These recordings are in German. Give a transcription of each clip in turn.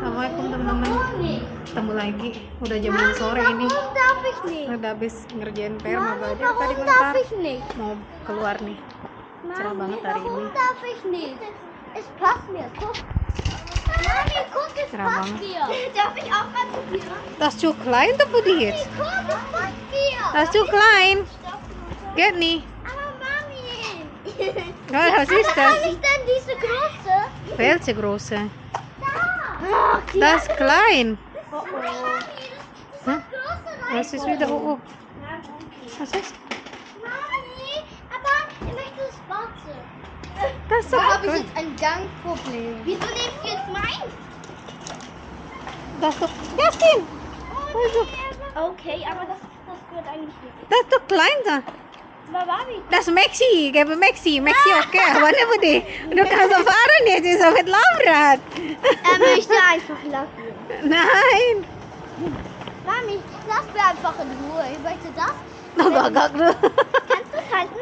Assalamualaikum teman-teman. Ketemu lagi. Udah jam 6 sore ini. Udah habis ngerjain PR sama Badir tadi bentar. Mau keluar nih. Cerah banget hari ini. Cerah banget. Das ist zu klein für dich jetzt. Das ist zu klein. Geht nicht. Was ist das? Was ist denn diese große? Welche große? Da. Das ist klein. Oh. Hm? Was ist wieder? Oh. Was ist? Mami, aber ich möchte das Schwarze. Das ist Da doch habe ich gut. jetzt ein Gangproblem. Wieso nimmst du jetzt meins? Das ist doch. Justin! Also, Okay, aber das gehört eigentlich nicht. das ist doch klein da. Aber Mami, Das ist Maxi. Gebe Maxi. Maxi, okay. Aber nicht für dich. Du kannst so fahren jetzt. Ist so mit Laufrad. er möchte einfach lachen. Nein. Mami, lass mir einfach in Ruhe. Ich möchte das. Noch gagak du. Kannst du es halten?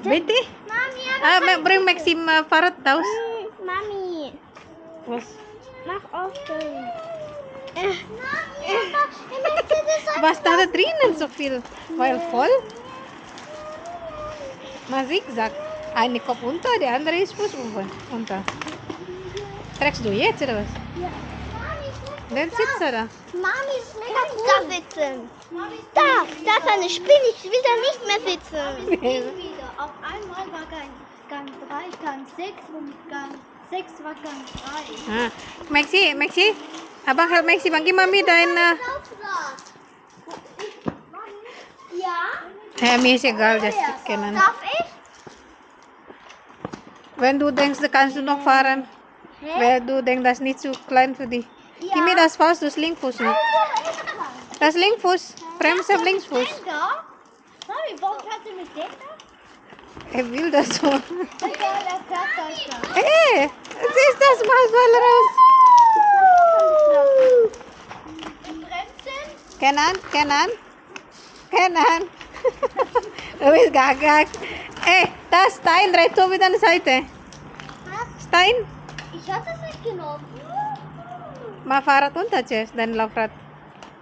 Bitte? Mami, Bring Maxi Fahrrad raus. Mami, Was? mach offen. Mami, aber ich möchte das Was da drinnen so viel? Weil voll? Mal Zigzag. Eine Kopf unter, der andere ist Fuß unter. Trägst du jetzt oder was? Ja. Mami, Dann sitzt er da. Mami, ist mega cool. Da sitzen. Da ist eine Spinne. Ich will da nicht mehr sitzen. Wieder. Auf einmal war Gang 3, Gang 6 und Gang 6 war Gang 3. Ah. Maxi. Abang help Maxi, bagi Mami dein... Ja? Mir ist egal, das kennen. Darf ich? Wenn du denkst, kannst du noch fahren. Hä? Wenn du denkst, das ist nicht zu klein für dich. Ja. Gib mir das Faust, das Linkfuß. Das Linkfuß. Bremse auf Linksfuß. Da? Mami, warum fährt sie mit dem da? Er will das so. Egal, er fährt das da. Hey, siehst das mal voll raus. Bremsen? Kanan. Du bist gagak. Das Stein, dreht so wieder an die Seite. Was? Stein, Ich hatte es nicht genommen. mal Fahrrad unter, Jess, dein Laufrad.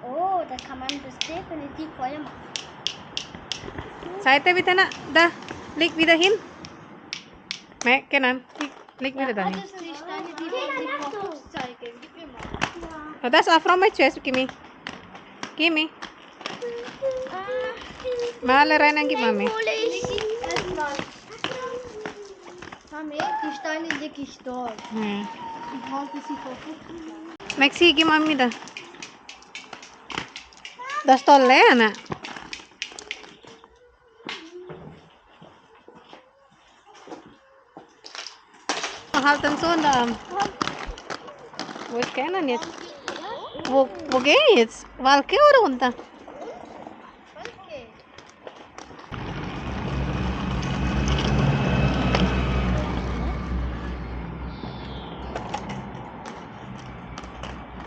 Oh, da kann man das definitiv Feuer machen. Seite bitte, da, leg wieder hin. Kanan, leg wieder dahin. Das sind die Steine, die wir auf Fotos zeigen. Gib mir mal. Oh, das ist auch from my chest, gimme. Mal rein und gib Mami. Mami, die Steine leg ich dort. Hm. Ich brauche sie vor Fotos. Maxi, gib Mami da. Das ist toll, Anna. Halten so da. Wo ist Kanan jetzt? Wo geht's? Walke oder runter? Okay.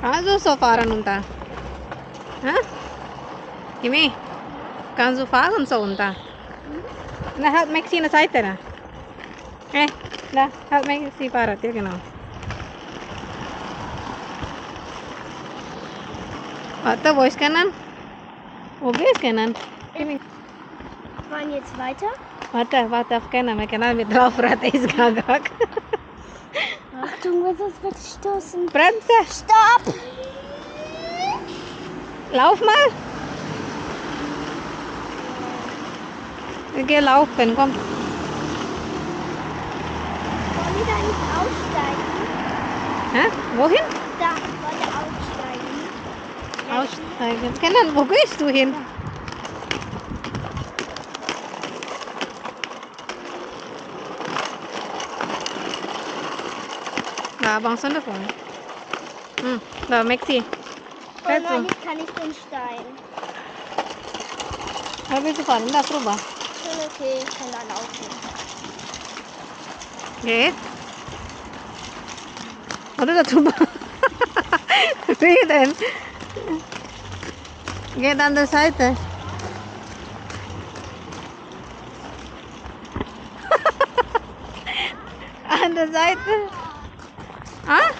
Kannst du so fahren unter? Hä? Kimi, kannst du fahren so unter? Na, halt Maxi in der Seite da. Da, halt Maxi Fahrrad, ja genau. Warte, wo ist Kanan? Wo geht's Kanan? Kimi. Fahren jetzt weiter? Warte auf Kanan, weil Kanan mit Laufrad ist gagak. Achtung, sonst wird stoßen. Bremse, Stopp! lauf mal. Wir gehen laufen, komm. Wollen wir da nicht aussteigen? Hä? Wohin? Da, wollen wir aussteigen. Aussteigen. Kanan, wo gehst du hin? Da, Abang sana po. Da, Maxi. Oh nein, ich kann nicht den Stein. Willst du fahren? Da, proba. Schon okay, ich kann da laufen. Geht? Oder da drüber? Wie denn? Geht an der Seite. An der Seite. Ah?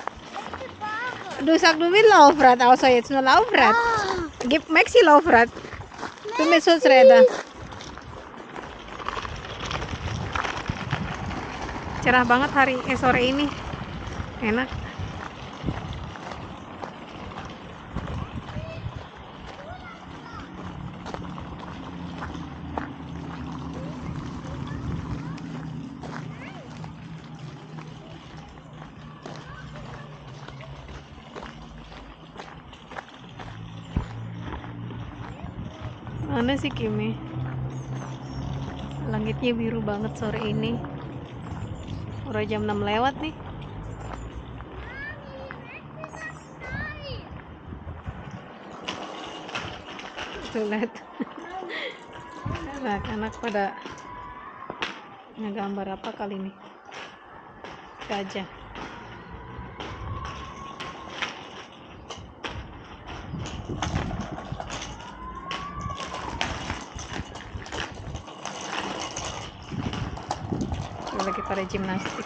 Du sagst, du willst Laufrad, außer jetzt nur Laufrad. Gib Maxi Laufrad. Du bist uns reda. Cerah banget sore ini. Enak. Mana sih Kimi? Langitnya biru banget sore ini. Udah jam 6 lewat nih. Tuh lihat. Anak-anak pada ngegambar apa kali ini? Gajah. Lagi pada gimnastik.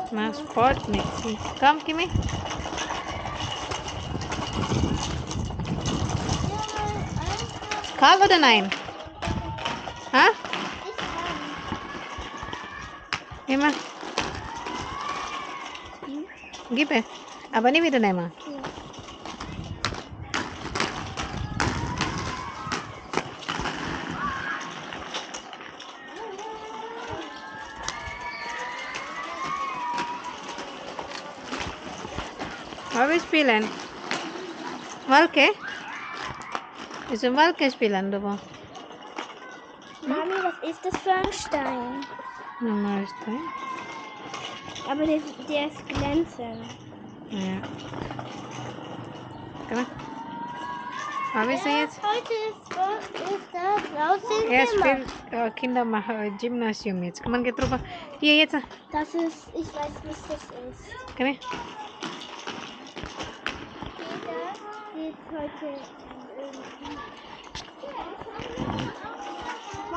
Nah, sport Maxi. Come, Kimi. Kal oder nein? Hah? Emma. Gib es. Aber nicht wieder nehmen. Was wir spielen? Walke? Ist ein Walke spielen, du? Mami, was ist das für ein Stein? Normal Stein. Aber der ist glänzend. Ja. Komm mal. Was willst du jetzt? Heute ist das draußen. Er spielt Kinder machen Gymnasium jetzt. Komm mal, geht drüber. Hier jetzt. Das ist, ich weiß, was das ist. Komm her. Jeder geht heute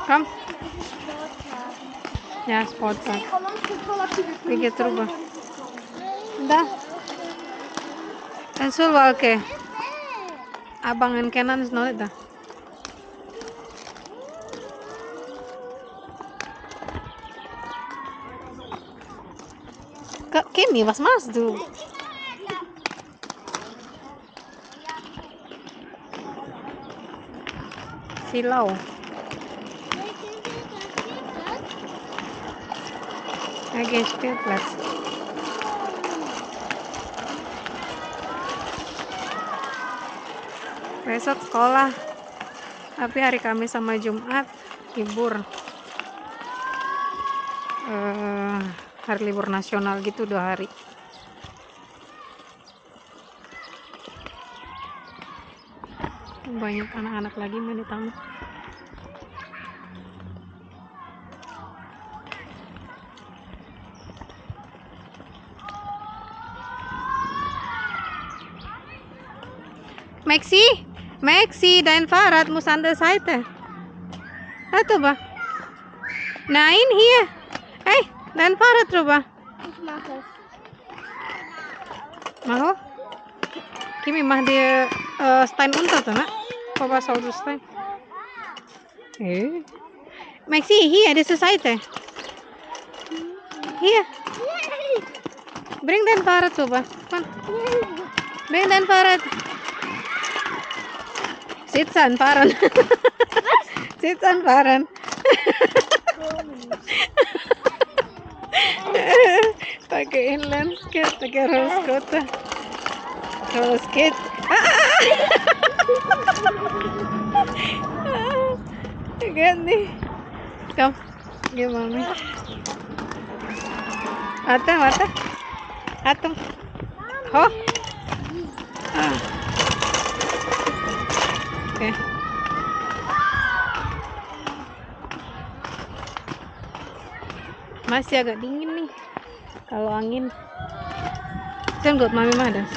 Komm. Sport haben. Ja, Sportpark. Wie geht's rüber? Da. Ensul Walke. Abang and Kenan is not da. Kimi, was machst du? Silau. Lagi Spielplatz. Besok sekolah. Tapi hari Kamis sama Jumat libur. Hari libur nasional gitu 2 hari. Banyak anak-anak lagi main di taman. Maxi, dein Fahrrad muss an der Seite. Warte mal. Nein, hier. Hey, dein Fahrrad drüber. Ich mache es. Mau? Kimi, mach dir Stein unter, ne? Papa schau du Stein. Maxi, hier, diese Seite. Hier. Bring dein Fahrrad rüber. Komm. Bring dein Fahrrad. Sitz anfahren. Sitz anfahren. Pakai inline skate, pakai roller scooter. Roller skate. Ganti. Kom, give mami. Mata. Atung. Ho. Oke. Masih agak dingin nih. Kalau angin. Dann gut, Mami mach das.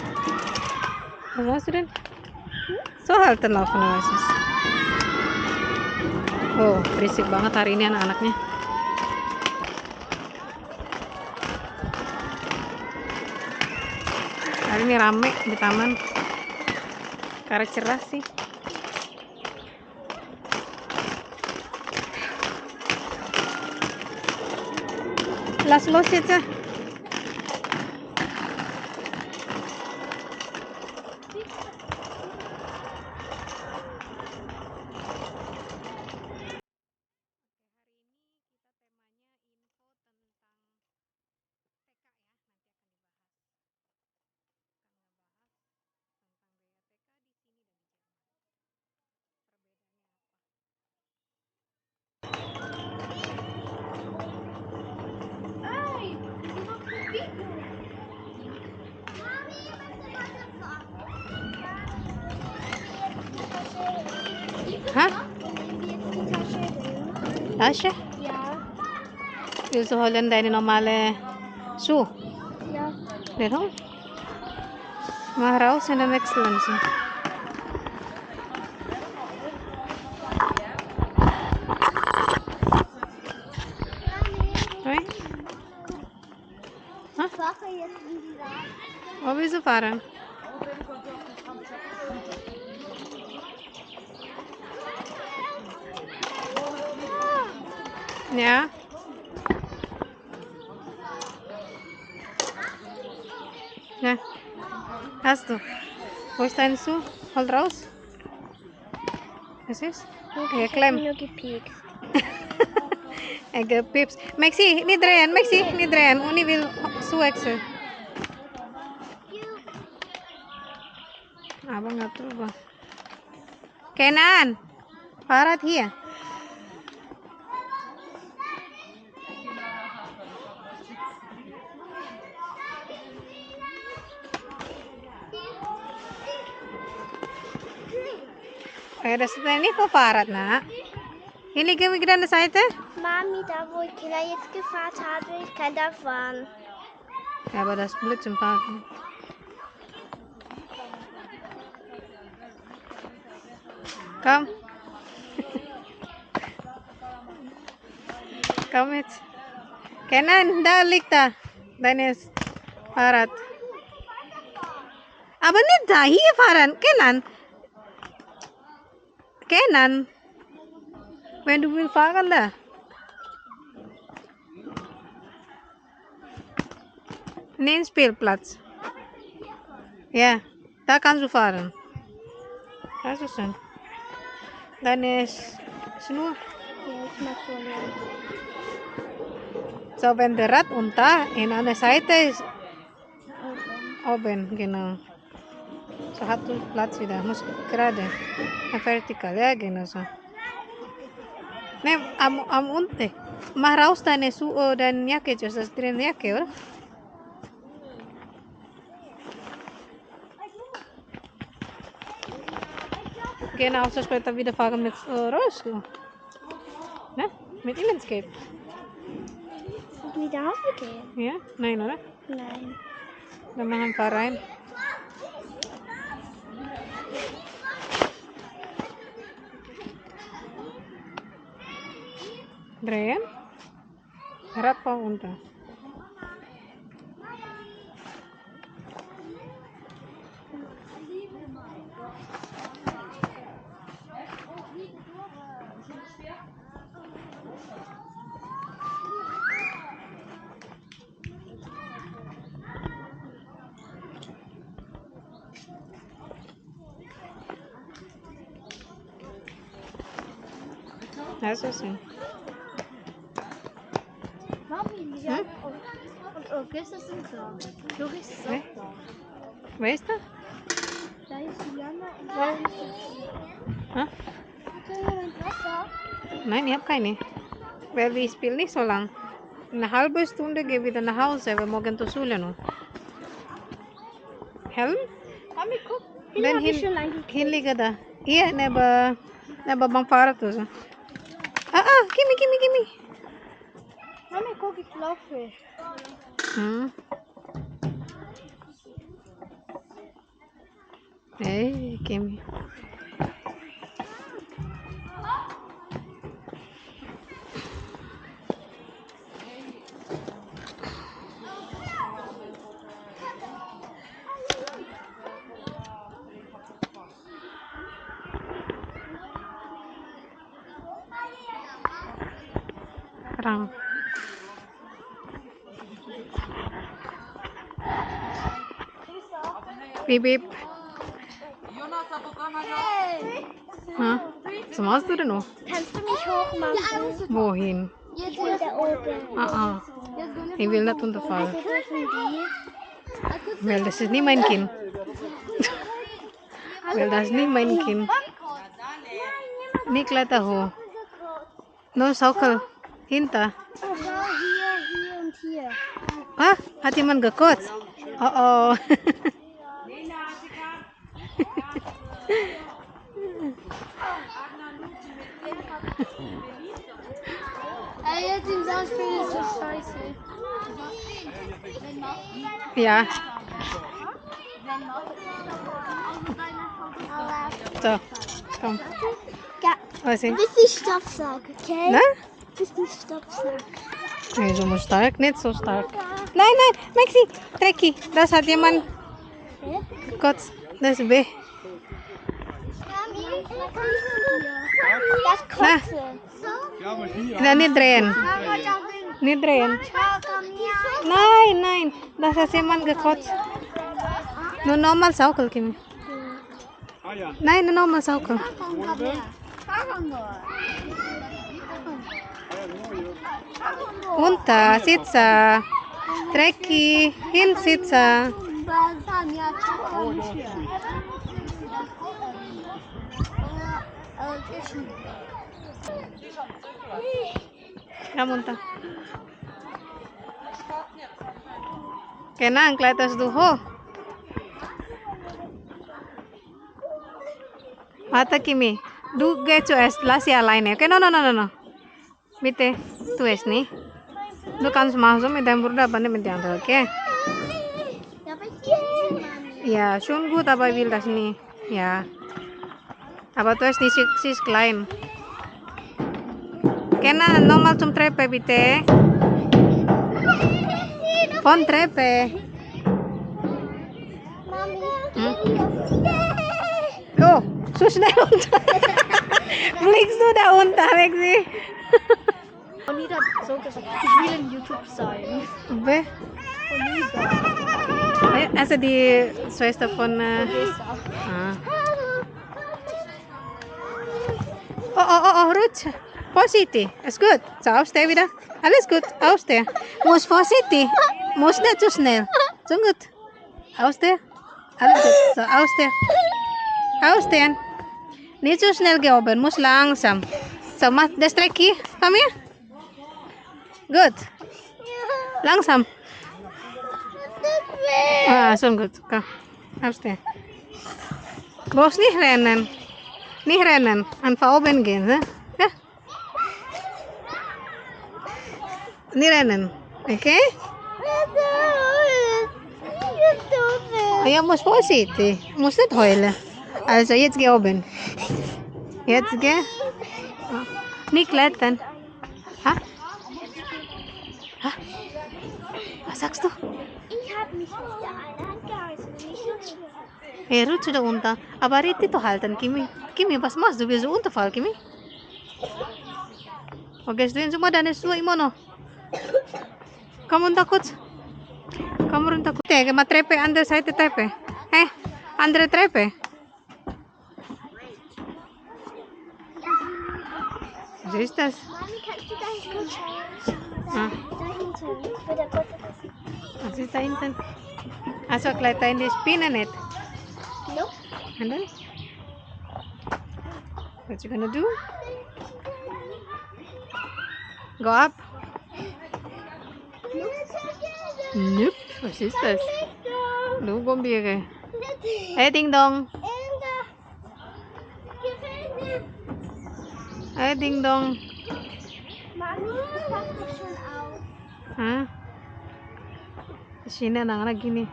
Was machst du denn? So halten laufen, oder was ist? Oh, berisik banget hari ini anak-anaknya. Hari ini rame di taman. Karena cerah sih. Las losits. Hah? Tasche? Ja. Willst du holen deine normale Schuhe? Ja. Warum? Mal raus und dann wechseln sie. Oi? Ich fahre jetzt in die Lage. Wo willst du fahren? Ja. Ja. Hast du? Wo ist dein Schuh? Hol raus. Was ist? Ja, klemm. Nur gepiekst. Pips. Maxi, niet draaien. Maxi, niet draaien. Uni wil Schuh wechseln. Abang nggak terubah. Kenan, Farad hier. Das ist nicht für Fahrrad, na? Hier liegen wir an der Seite. Mami, da wo ich Kinder jetzt gefahren habe, ich kann da fahren. Ja, aber das ist blöd zum Parken. Komm. Komm jetzt. Kenan, da liegt da. Deines Fahrrad. Aber nicht da, hier fahren. Kenan. Kenan. Wenn du willst fahren, da. Nee, Spielplatz. Ja, da kannst du fahren. Das ist schön. Deine Schnur. Ja, ich mach so lang. So, wenn der Rad unter in einer Seite ist, oben, genau. So hat du Platz wieder. Muss gerade. Vertikal, ja, genau so. Ne, am unten. Mach raus deine Jacke, das ist drin Jacke, oder? Genau, so später wieder fahren mit Rollstuhl. Ne? Mit Inlineskates. Und wieder Hause gehen? Ja? Nein, oder? Nein. Dann machen wir ein paar rein. Drehen. Rad von unten. Eso sí. Mami, ja. Und Orchester sind da. Doris ist Ne? auch da. ¿Ves? Da ist Juliana und da ist Hah? jemand Wasser. Nein, ich habe keine. Weil ich spiele nicht so lang. Eine halbe Stunde gehe ich wieder nach Hause, weil morgen zur Schule noch. Helm? Mami, guck. Dann hinlegen da. Hier, neben beim Fahrrad. Also. Gimme. Mami, guck, ich laufe. Hm. Hey, gimme. terang. Bip bip. Hah? Was machst du denn noch? Kannst du mich hochmachen? Wohin? Ich will da oben. Ah, ich will nicht runterfallen. Also dürfen die? Weil das ist nicht mein Kind. Weil das ist nicht mein Kind. Nicht kletter hoch. Nur Sockel. Hinter. Oh, schau, hier und hier. Ah, hat jemand gekotzt? Oh oh. Ey, jetzt im Sommerspiel ist so scheiße. Ja. So, komm. Ja, Was ist? bis die Stoppsauger, okay? Na? Bis die Stoppsauger. Nee, so stark, nicht so stark. Nein, nein, Maxi, Drecki, das hat jemand gekotzt. Das ist weh. Das Kotze. Na, nicht drehen. Nicht drehen. Nein, nein, das hat jemand gekotzt. Nur normal Saukel, Kimi. Nein, nur normal Saukel. Unter, sitze. Drecki, hin sitze. Komm runter. Kenang, kletters du hoch. Warte, Kimi. Du geh zuerst, lass sie alleine. Okay, no. Bitte, du es nicht. Du kannst masuk mit deinem Bruder, aber nicht mit der anderen, okay? Ja, schon gut, aber ich will das nicht. Ja. Aber du hast nicht, sie ist klein. Kena, nochmal zum Treppe, bitte. Von Treppe. Hm? Oh, so schnell unter. Fliegst du da unter, Maxi? Anita hat so gesagt, ich will in YouTube sein. Wer? Also die Schwester von... Ah. Oh, Rutsch. Vorsichtig. Ist gut. So, aufstehen wieder. Alles gut. Aufstehen. Muss vorsichtig. Muss nicht zu schnell. So gut. Aufstehen. Alles gut. So, aufstehen. Aufstehen. Nicht so schnell geoben. Muss langsam. So, mach das Drecki. Komm hier. Gut. Langsam. Ah, schon gut. Komm. Aufstehen. Brauchst nicht rennen. Nicht rennen. Einfach oben gehen. Ne? Ja. Nicht rennen. Okay? Ja, muss vorsichtig. Muss nicht heulen. Also, jetzt geh oben. Jetzt geh. Nicht klettern. Ha? Ha? Was sagst du? Ich habe mich mit der einen Hand gehalten. Hey, rutsche da unter. Aber richtig zu halten, Kimi. Kimi, was machst du? Willst du unterfallen, Kimi? Vergesst du semua dan Yesus immer noch. Kamu takut? Kamu takut? Geh mal Treppe, andere Seite Treppe. Andere Treppe. Was ist das? Mami, kannst du da hinten schauen? Ah, Da hinten. Wo der Kotze ist. was ist da hinten? Also kletter in die Spinne nicht. Nope. And then? What you gonna do? Go up? Nope. Was ist das? Du Bombiere. Hey, Ding Dong. Hey, Ding Dong. Mami, das macht doch schon auf. Hah? Di sini anak-anak gini.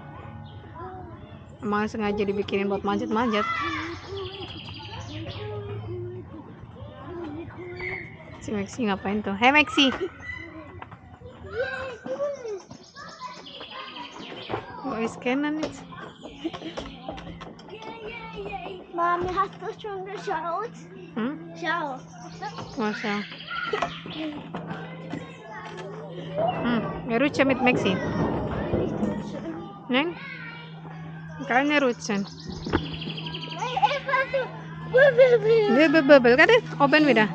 Emang sengaja dibikinin buat manjat-manjat. Si Maxi ngapain tuh? Hey Maxi. Wo ist Kenan jetzt? Mami, hast du schon geschaut? Hm? Schau. Mal schauen. Wir rutschen mit Maxi. Nein? Keine rutschen. Nein, einfach so. Wirbel. Wirbel, kan? Open wieder.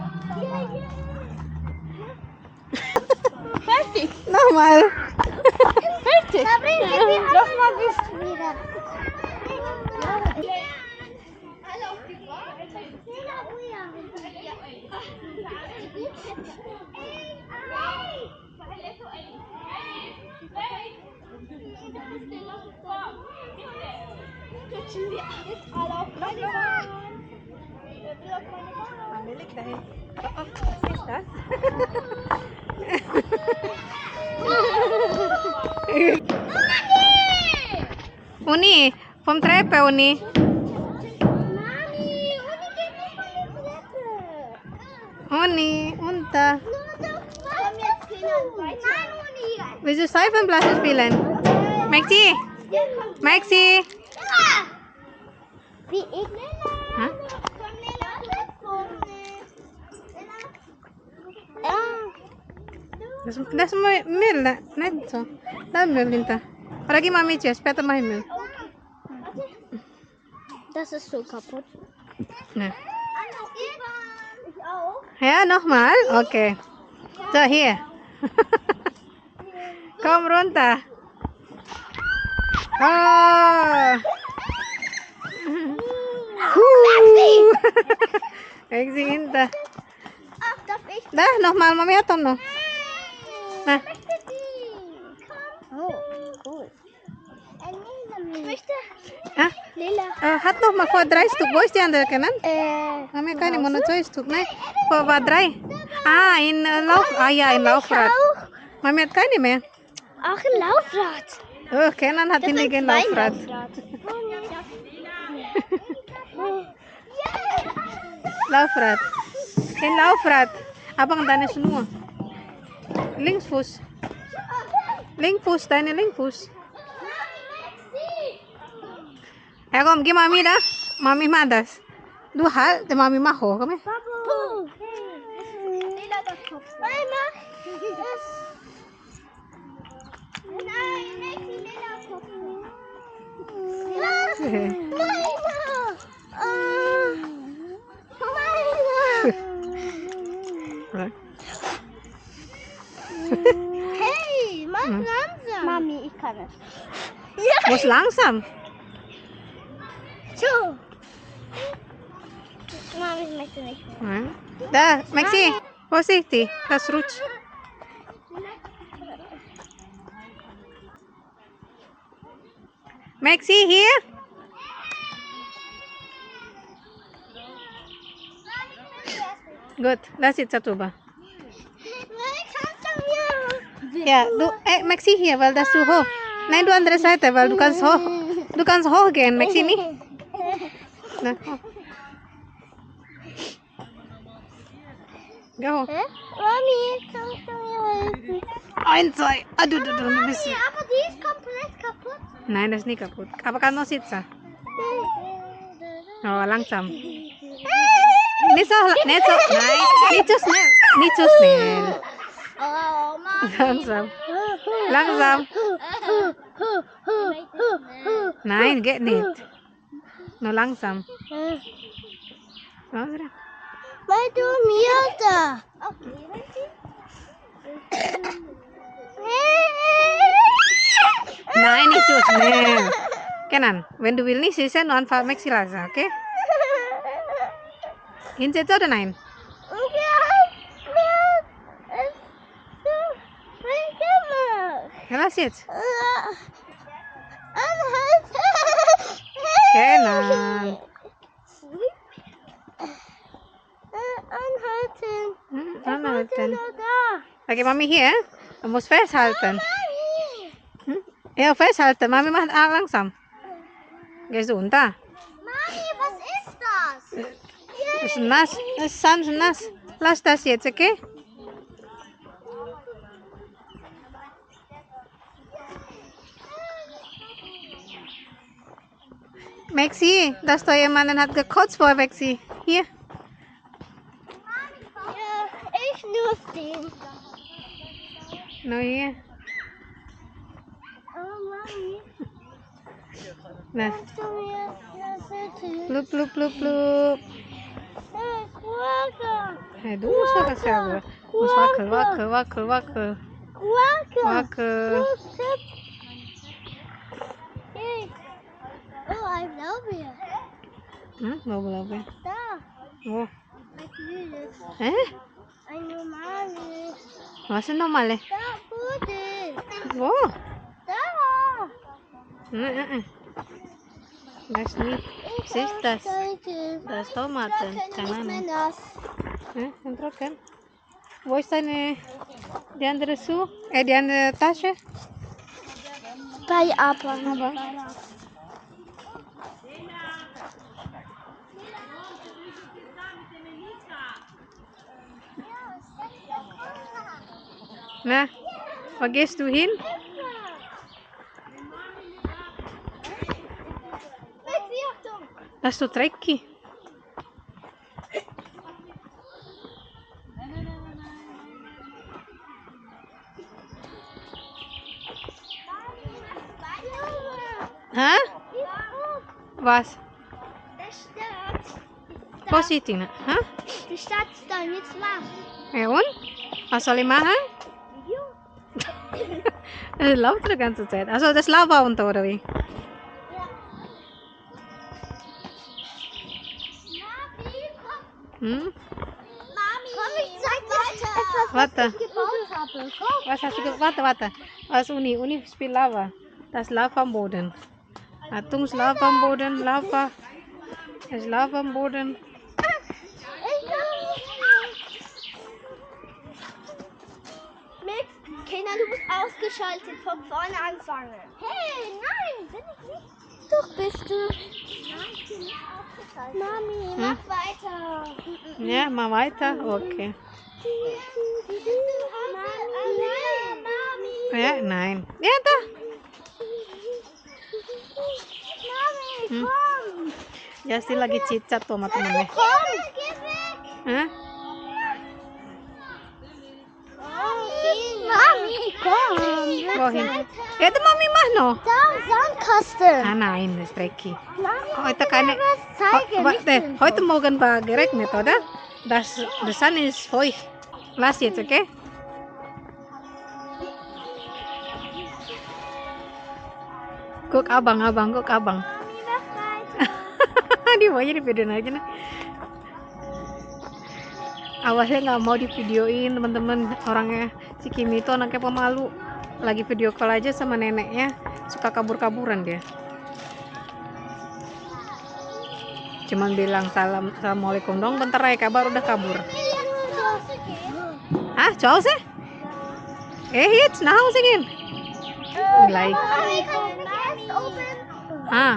Fertig. Nochmal. Fertig. Sabrina, nochmal bist du wieder. Pemilik dari. Oh, was ist das? Uni, vom Treppe, Uni. Uni, unter. Willst du Seifenblasen spielen? Maxi, Maxi. Wie ich? Hah? Das ist Müll, nicht so. Da ist Müll hinter. Oder gib mal mit, später mach ich Müll. Das ist so kaputt. Ne. Ich auch. Ja, nochmal? Okay. So, hier. Komm runter. Oh. Maxi hinter. Ach, darf ich? Da, nochmal, Mami hat doch noch. Na. Oh, cool. Ich möchte Ah, lila. hat noch mal vor 3 Stück. Wo ist die andere Kanan? Mami kan die nur 2 Stück, ne? Vor war 3. Ah, in Laufrad. Mami hat keine mehr. Auch ein Laufrad. Oh, Kenan hat ini kein Laufrad. Laufrad. Kein Laufrad. Abang deine Schnur. Linksfuß. Linkfuß, deine Linkfuß. Ja, komm, gib Mami da. Mami mach das. Du halt, der Mami mach hoch, komm her. Lila, das Kopf. Mama. Nein, nicht die lila Kopf. Hey, mach langsam. Mami, ich kann es. Muss langsam. So. Mami, ich möchte nicht mehr. Da, Maxi, vorsichtig, das rutscht. Maxi, hier. Gut, lass jetzt drüber. Ja, du, Maxi hier, weil das zu hoch. Nein, du andere Seite, weil du kannst hoch gehen, Maxi nicht. Na, hoch. Geh hoch. Mami, kannst du mir helfen? 1, 2, du bist... Aber die ist komplett kaputt. Nein, das ist nicht kaputt. Aber kann noch sitzen. Oh, langsam. Nicht so, nein, nicht so schnell. Nicht so schnell. Oh, Mami. Langsam. Langsam. Nein, geht nicht. Nur langsam. So, wieder. Weil du mir da. Nein, nicht so schnell. Kenan, wenn du willst nicht sitzen, dann fahr Maxi langsam, okay? Hinsetzen oder nein? Ja, lass jetzt. Kenan. Anhalten. Okay, Mami hier. Du musst festhalten. Ja, festhalten. Mami macht langsam. Gehst du unter? Mami, was ist das? Das ist nass. Das ist Sand nass. Lass das jetzt, okay? Maxi, dass da jemanden hat gekotzt vor Maxi. Hier. Ja, ich muss den. No, hier. Oh, Mami. Nah, Kannst du mir das erzählen? plup, plup, plup, plup. Hey, Quacker. Hey, du musst doch selber. Muss wackel, wackel, wackel, wackel. Quacker. Wackel. Look, Chip. Hey. Oh, I love you. Mau belum? Da. Oh. Met jullie. Eh? En Mami. Was ist normal? Da, Pudel. Wo? Da. Das ist nicht. Was ist das? Das ist Tomaten. Keine Ahnung. Yang trocken. Wo ist deine, die andere Schuh? Die andere Tasche? Bei Abba. Aber. Na, wo gehst du hin? Das ist so dreckig. Hä? Was? Der Stadt. Positiv. Hä? Die Stadt ist da nichts machen. Ja und? Was soll ich machen? Es läuft die ganze Zeit. Also das Lava unter oder wie? Hm? Mami, komm, ich zeig dir etwas, Warte. was ich gebaut habe. Komm. Was hast du gemacht? Warte. Was Uni spielt Lava. Das ist Lava am Boden. Achtung, ist Lava am Boden. Lava. Es ist Lava am Boden. Mix, Kinder, du bist ausgeschaltet. Von vorne anfangen. Hey, nein, bin ich nicht. Doch bist du. Nein, ich bin nicht ausgeschaltet. Mami, mach weiter. Ja, mal weiter. Okay. Mami. Ja, nein. Ja, da. Mami, komm. Justin lagi cicat tuh sama temennya. Komm, geh weg. Hah? Mami, komm. Wohin? Ja, itu Mami mah no. Da, Sandkasten. Ah, nein, das ist dreckig. Mami, Heute ich keine. will was zeigen. Warte, heute Morgen war geregnet, oder? Das Sun ist feucht. Lass jetzt, okay? Guck abang, guck abang. Mami, mach weiter. Di bawahnya di videoin aja nih. Awalnya nggak mau di videoin teman-teman, orangnya si Kimi itu anaknya pemalu. Lagi video call aja sama neneknya suka kabur-kaburan dia. Cuman bilang assalamualaikum dong, bentar aja kabar udah kabur. Ah, ciao sih? Jetzt nach Hause gehen. Gleich. Ah.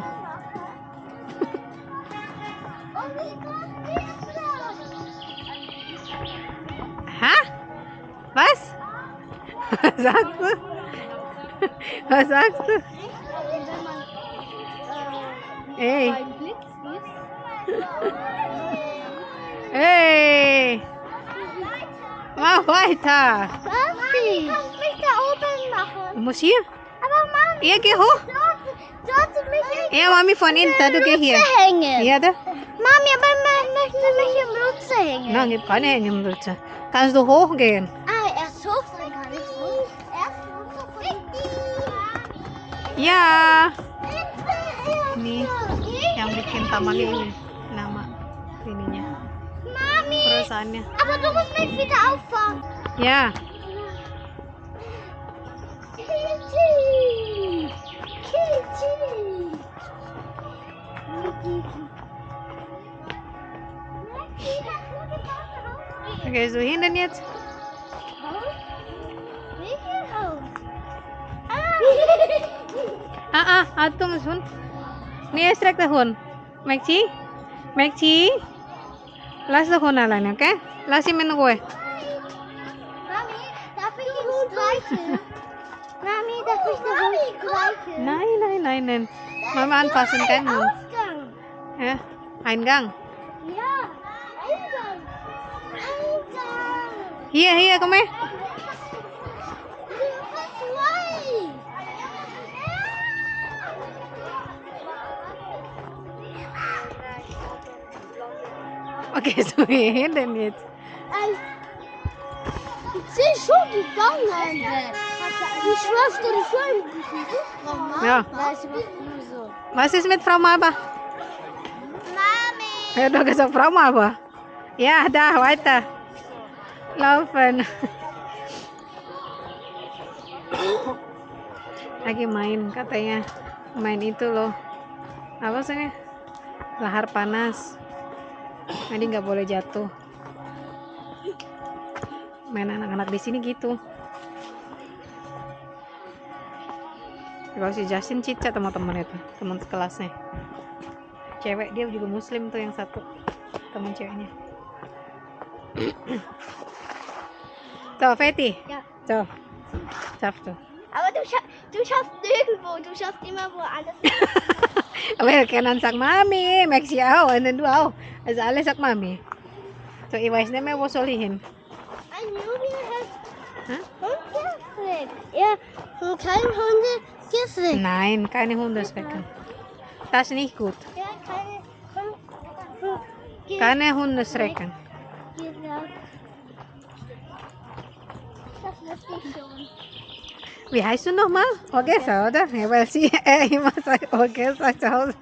Hah? Was? Was sagst du? Was sagst du? Ey. Hey. Mach weiter. Mami, kannst mich da oben machen? Du musst hier? Aber Mami, Ja, geh hoch. dort mich Ja, Mami von hinten, du geh hier. hängen. Ja, da. Mami, aber man möchte mich im Blutze hängen. Nein, gibt keine Hängemrütze. Kannst du hochgehen? Ah, erst hoch, dann kann ich hoch. Erst hoch. Ya. Ini yang bikin taman ini nama ininya, Mami, perusahaannya. aber du musst mich wieder auffangen. Ya. Kitty. Kitty. Okay, so hin denn jetzt? Atung Hund. Nih strek the Hund. Maxi? Lass the Hund alleine, okay? Lass ihn in Ruhe. Mami, darf ich ihn streicheln? Mami, darf ich den Hund streicheln? Nein. Mama anfassen kan Hund. Ausgang. Ja, Eingang. Ja, Eingang. Hier, komm her. Okay, so wie denn jetzt? Ich sehe schon gegangen. Die Schwester ist schon gegangen. Ja. Das macht nur so. Was ist mit Frau Malba? Mami. Er hat doch gesagt, Frau Malba. Ja, da, weiter. Laufen. Lagi main katanya. Main itu loh. Apa sih? Lahar panas. Jadi nggak boleh jatuh. Main anak-anak di sini gitu. Kalau si Justin cicat teman-temannya tuh, teman sekelasnya. Cewek dia juga muslim tuh yang satu, teman ceweknya. Tuh, Feti. Ja. Tuh. Tuh. Aber du schaffst nirgendwo. Du schaffst immer woanders. Aber er kenan sagt Mami, Maxi auch, und dann du auch. Also alle sagt Mami. So, ich weiß nicht mehr, wo soll ich hin? Ein Junge hat Hah? Hund gefleckt. Ja, kein Hunde gefleckt. Nein, keine Hundesrecken. Das ist nicht gut. Ja, keine Keine Hundesrecken. Genau. Das wusste ich schon. Wie heißt du nochmal? Ogessa, oder? Ja, weil sie immer sagt Ogessa zu Hause.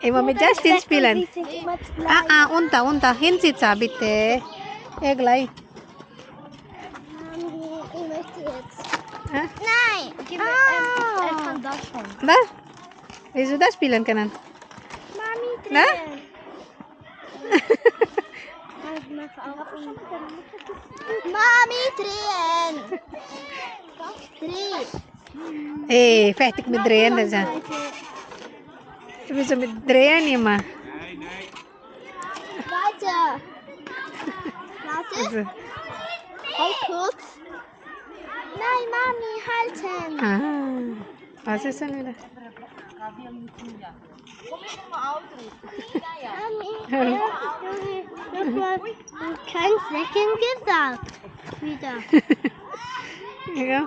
Immer mit Justin spielen. Unter. Hinsitzer, bitte. Ja, gleich. Ich möchte jetzt. Hä? Nein! Er kann das schon. Was? Willst du das spielen können? Mami, Na? drehen. Mami, drehen. Dreh. Hey, fertig mit Drehen. Das ist. Du bist so mit Drehen immer. Weiter. Warte. Also, Halt kurz. Nein, Mami, halten. Was ist denn wieder? Mami, nochmal kein Second gesagt. Wieder. Ja.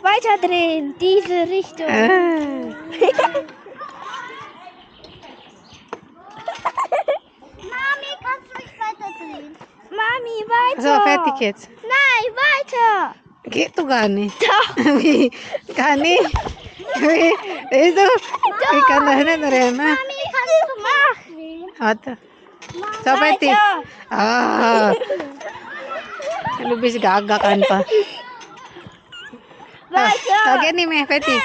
Weiter drehen, diese Richtung. Mami, kannst du mich weiter drehen? Mami, weiter. So, fertig jetzt. Nein, weiter. Geht doch gar nicht. Doch. Wie? Gar nicht? Wie? Weißt du? Wie kann das nicht drehen? Ne? Mami, kannst du machen? Warte. So, fertig. Ah. Du bist gagak einfach. Weiter. Geht nicht mehr, fertig.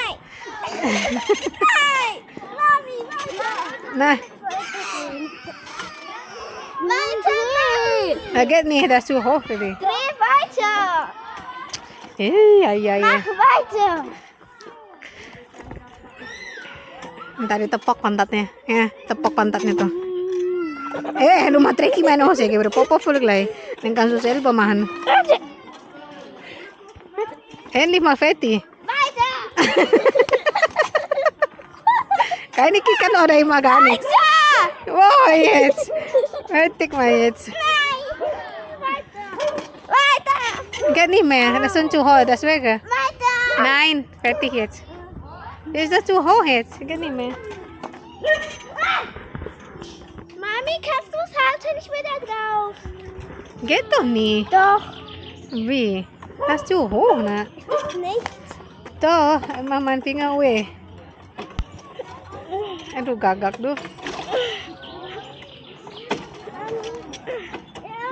Nein. Mami, weiter. Nah, Weiter. geht nicht, das ist zu hoch für dich. Dreh weiter. Ja. Mach weiter. Ntar ditepok pantatnya. Ya, tepok pantatnya tuh. Lu matre gimana sih? Kayak berpopo full lagi. Neng kan susah pemahan. Endlich mal Feti. Weiter. Keine Kicken oder immer gar nichts. Wow, jetzt. Fertig mal jetzt. Nein. Weiter. Geht nicht mehr, das ist zu hoch, das weg. Weiter. Nein, fertig jetzt. Ist das zu hoch jetzt? Geht nicht mehr. Mami, kannst du es halten? Ich will da drauf. Geht doch nicht. Doch. Wie? Das ist zu hoch, ne? Nicht. Doch, mach meinen Finger weh. Aduh, gagak du.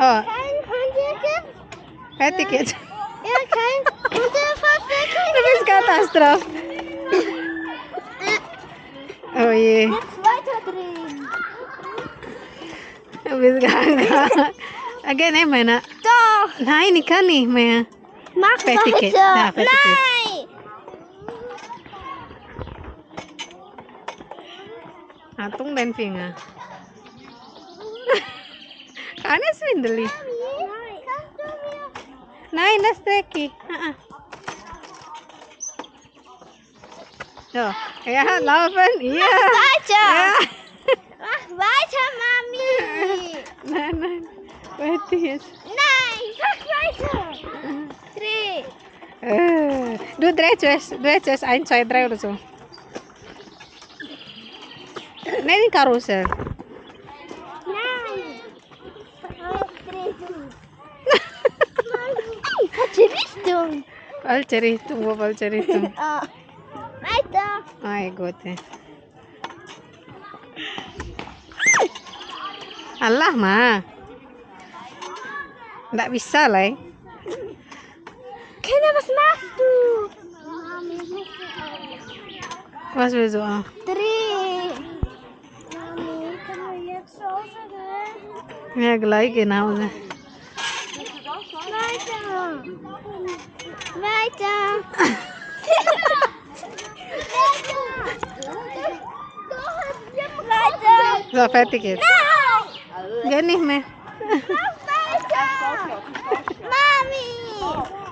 Oh, Kein Hunde gibt. fertig jetzt. Ja, kein Hunde verstecken. Du bist Katastrophe. Oh je, Jetzt weiter drehen. du bist gagak. Geht nicht mehr, ne? Doch. Nein, ich kann nicht mehr. Mach Fertig weiter. jetzt. Ja, fertig jetzt. Nein. Atung dein Finger. Kan ist schwindelig. Mami, kannst du mir... Nein, das ist dreckig. So, ja, laufen. Ja. Weiter. Ja. Mach weiter, Mami. Nein. Fertig jetzt. Nein, mach weiter. Dreh. Du drehst zuerst 1, 2, 3 oder so. Nein, die Karussell. Richtung. Falsche Richtung, wo falsche Richtung? Weiter. Ay, gut. Allah, Ma. Nggak bisa lah. Kinder, was machst du? Was willst du auch? Dreh. Mami, können wir jetzt zu Hause gehen? Ja, gleich gehen nach Hause. Weiter. Weiter. Weiter. So, fertig jetzt. Nein. Geh nicht mehr. Mach weiter. Mami.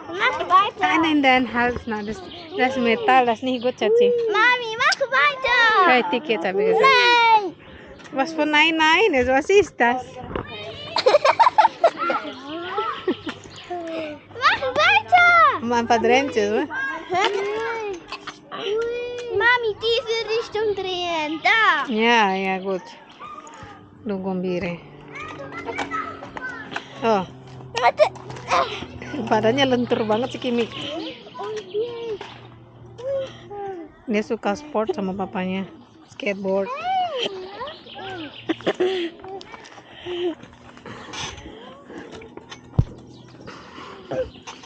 Mach weiter. Nein, in deinen Hals. Na, das ist Metall, das ist nicht gut, Schatzi. Mami, mach weiter. Fertig jetzt, habe ich gesagt. Nein. Was für nein, nein ist? Was ist das? Mach weiter. Ein paar Dränche, oder? Mami, diese Richtung drehen. Da. Ya, ya, gut. Lu gombire. Oh, Warte. badannya lentur banget si Kimi. Dia suka sport sama papanya. Skateboard.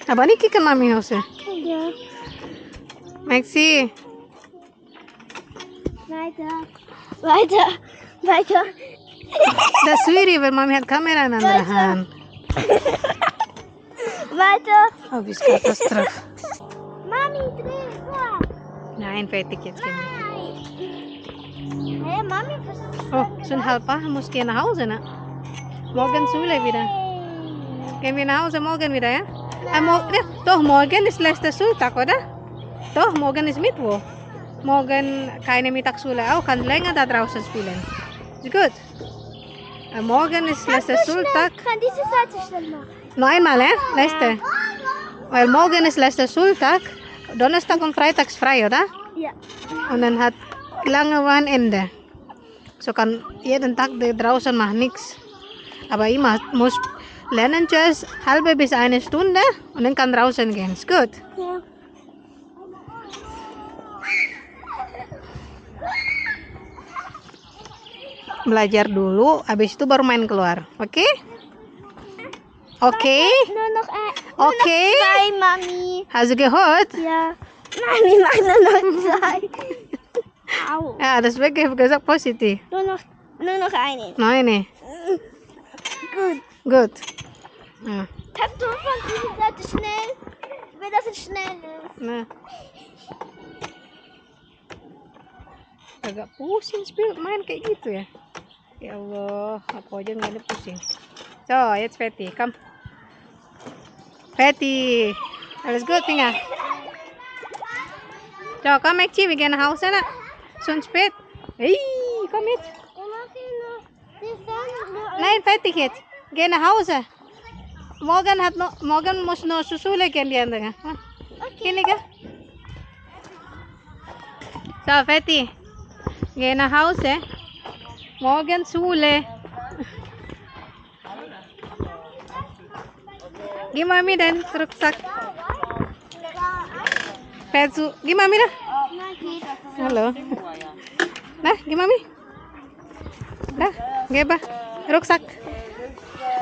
Apa nih kan mami house? Ja. Maxi. Weiter. Weiter. Weiter. Das ist schwierig, weil Mami hat Kamera in anderer Hand. Weiter. Oh, wie Katastrophe. Mami, dreh. Da. Nein, fertig jetzt. Kimi. Nein. Hey, Mami, was ist Oh, schon halb acht, muss gehen nach Hause, ne? Morgen Schule wieder. Gehen wir nach Hause morgen wieder, ja? Doch, morgen ist letzter Schultag, oder? Doch, morgen ist Mittwoch. Morgen keine Mittagsschule auch, kann länger da draußen spielen. Ist gut. Morgen ist letzter Schultag. Kann diese Seite schnell machen. Noch einmal, ja? Letzte. Weil morgen ist letzter Schultag. Donnerstag und Freitag ist frei, oder? Ja. Und dann hat lange Wochenende. So kann jeden Tag draußen machen nichts. Aber ich muss lernen zuerst halbe bis eine Stunde und dann kann draußen gehen. Ist gut. Ja. Belajar dulu, habis itu baru main keluar. Oke? Oke? Nur noch ein. Oke? Zwei, Mami. Hast du gehört? Ja. Mami, mach nur noch zwei. Au. Ja, deswegen habe ich gesagt positiv. Nur noch eine. Nah ini. Gut. Good. Nah. Kannst du von dieser Seite schnell? Wenn das jetzt schnell ist. Nah. Agak pusing main kayak gitu ya. Ya Allah, aku aja nggak ada pusing. So, jetzt Fetti, komm. Fetti, alles gut, Finger? So, komm, Maxi, wir gehen nach Hause, ne? Schon spät. Hey, komm jetzt. Nein, fertig jetzt. Geh nach Hause. Morgen muss noch zur Schule gehen, die anderen. Gini kah? So, Fetti. Geh nach Hause. Morgen Schule. Gib Mami den Rucksack. Gib Mami dah. Halo. Nah, gib Mami. Dah, gib Rucksack.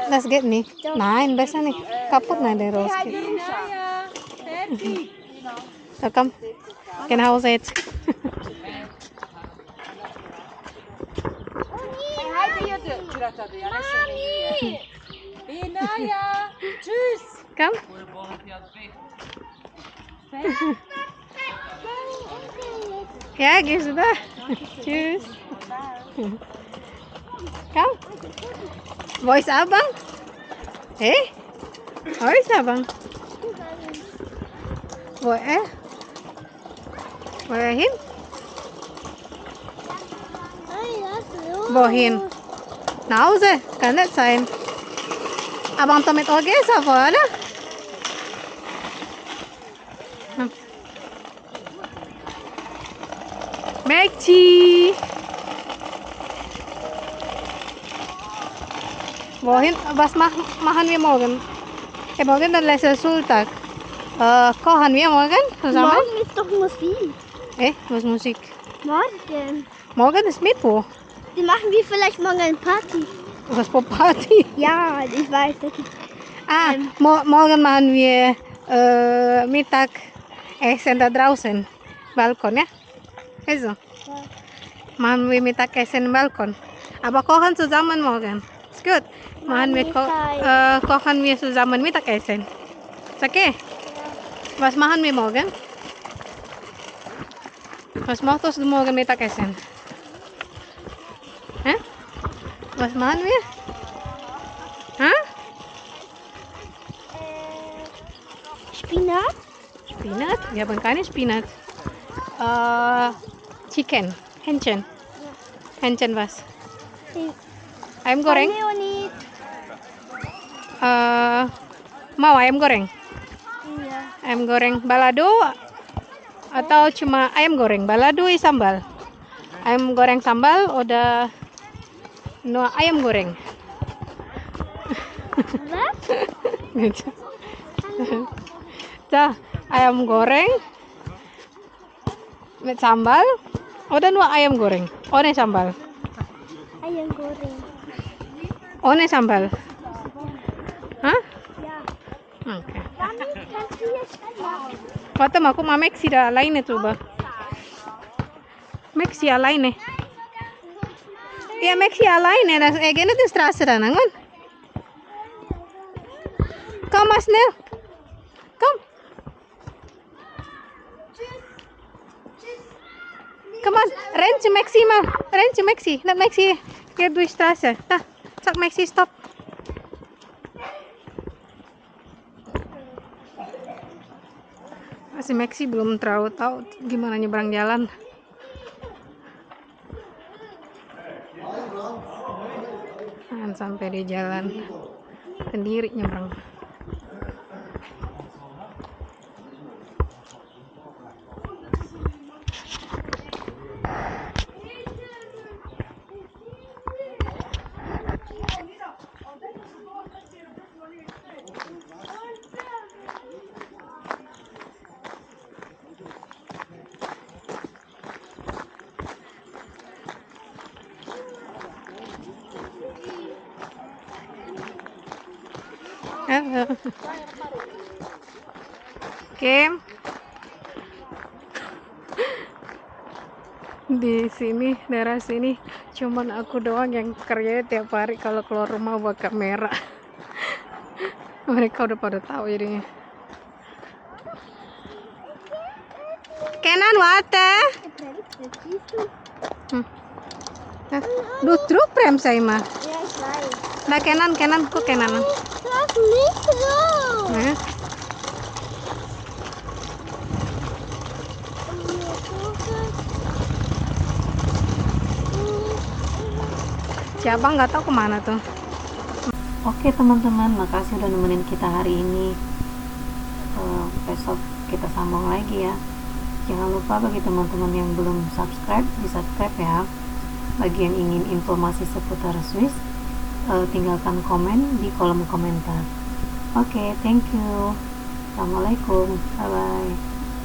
Das geht nicht. Nein, besser nicht. Kaputt nein, der Rucksack. So, komm. Geh nach Hause jetzt. Binaya, tschüss. Komm. Ja, gehst du da? Tschüss. Komm. Wo ist Abang? Hey? Wo ist Abang? Wo er? Wo er hin? Wohin? Nach Hause? Kann nicht sein. Abang tuh mit oge apa ada? Maxi. Wohin? Was machen wir morgen? Morgen dann letzter Schultag. kochen wir morgen zusammen? Morgen ist doch Musik. Was Musik? Morgen. Morgen ist Mittwoch. Die machen wir vielleicht morgen eine Party. Was für Party? Ja, ich weiß. Das ist, Morgen machen wir Mittagessen da draußen. Balkon, ja? Also, machen wir Mittagessen im Balkon. Aber kochen zusammen morgen. Ist gut. Kochen wir zusammen Mittagessen. Ist okay? Was machen wir morgen? Was möchtest du morgen Mittagessen? Hä? Was machen wir? Hä? Spinat. Spinat? Wir haben keine Spinat. Chicken. Hähnchen. Hähnchen was? Ayam goreng? Leonid. Mau ayam goreng? Iya. Ayam goreng balado atau cuma ayam goreng? Balado sambal. Ayam goreng sambal udah no ayam goreng. Was? Gitu. Dah, ayam goreng with sambal. Udah no ayam goreng. One sambal. Ayam goreng. One sambal. Hah? Ja. Okay. Mami, kannst du jetzt machen? Warte mal, guck mal, Maxi da alleine drüber. Maxi alleine. Ja, Maxi alleine. Er geht nicht in die Straße ran, Angon. Komm mal schnell. Komm. Come on, renn zu Maxi mal. Renn zu Maxi. Lass Maxi geht durch die Straße. Da, sag Maxi, stop. Si Maxi belum terlalu tahu gimana nyebrang jalan. Jangan sampai di jalan sendiri nyebrang. Kim, di sini daerah sini cuman aku doang yang kerja tiap hari kalau keluar rumah bawa kamera. Mereka udah pada tahu jadinya. Kenan wate. Du truk rem saya mah. Ja, ich weiß. Nah Kenan kok Kenan. Das nicht so. Siapa nggak tahu kemana tuh. Oke teman-teman, makasih udah nemenin kita hari ini. Besok kita sambung lagi ya. Jangan lupa bagi teman-teman yang belum subscribe, di subscribe ya. Bagi yang ingin informasi seputar Swiss, tinggalkan komen di kolom komentar. Oke, thank you. Assalamualaikum, bye bye.